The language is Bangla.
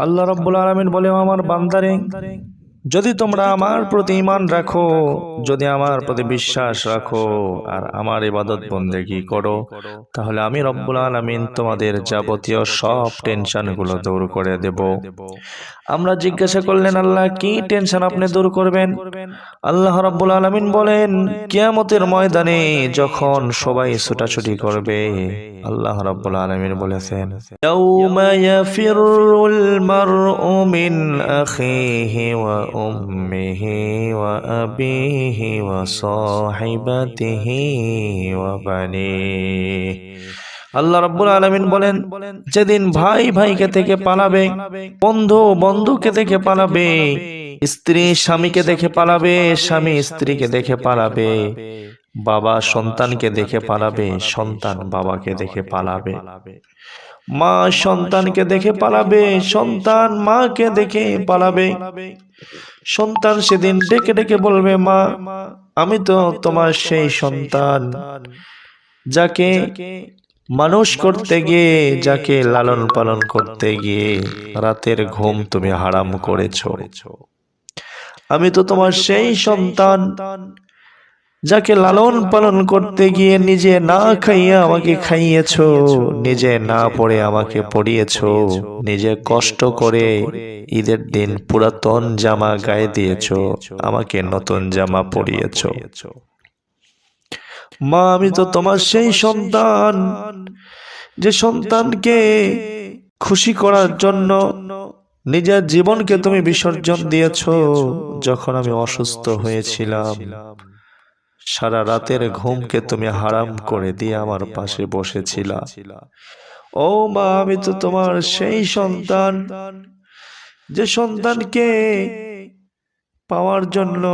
আল্লাহ রাব্বুল আলামিন বলে, আমার বান্দারে, যদি তোমরা আমার প্রতি ঈমান রাখো, যদি আমার প্রতি বিশ্বাস রাখো আর আমার ইবাদত বন্দেগী করো, তাহলে আমি রব্বুল আলামিন তোমাদের যাবতীয় সব টেনশনগুলো দূর করে দেব। আমরা জিজ্ঞাসা করলেন, আল্লাহ কি টেনশন আপনি দূর করবেন? আল্লাহ রাব্বুল আলামিন বলেন, কিয়ামতের ময়দানে যখন সবাই ছুটাছুটি করবে, আল্লাহ রাব্বুল আলামিন বলেছেন, ইয়াউমা ইয়াফিরুল মারউ মিন আখিহি ওয়া উম্মিহি ওয়া আবিহি ওয়া সাহিবাতিহি ওয়া বানিহি। আল্লাহ রাব্বুল আলামিন বলেন, যেদিন ভাই ভাইকে থেকে পালাবে, বন্ধু বন্ধুকে থেকে পালাবে, স্ত্রী স্বামীকে দেখে পালাবে, স্বামী স্ত্রীকে দেখে পালাবে, বাবা সন্তানকে দেখে পালাবে, সন্তান বাবাকে দেখে পালাবে, মা সন্তানকে দেখে পালাবে, সন্তান মাকে দেখে পালাবে। সন্তান সেদিন ডেকে ডেকে বলবে, মা, আমি তো তোমার সেই সন্তান যাকে মানুষ করতে গিয়ে, যাকে লালন পালন করতে গিয়ে রাতের ঘুম তুমি হারাম করেছো। আমি তো তোমার সেই সন্তান যাকে লালন পালন করতে গিয়ে নিজে না খাইয়া আমাকে খাইয়েছো, নিজে না পড়ে আমাকে পড়িয়েছো, নিজে কষ্ট করে ঈদের দিন পুরাতন জামা গায়ে দিয়েছো, আমাকে নতুন জামা পরিয়েছো। মা, আমি তো তোমার সেই সন্তান যে সন্তানকে খুশি করার জন্য নিজের জীবনকে তুমি বিসর্জন দিয়েছো। যখন আমি অসুস্থ হয়েছিলাম, সারা রাতের ঘুমকে তুমি হারাম করে দিয়ে আমার পাশে বসেছিলা। ও মা, আমি তো তোমার সেই সন্তান যে সন্তানকে পাওয়ার জন্য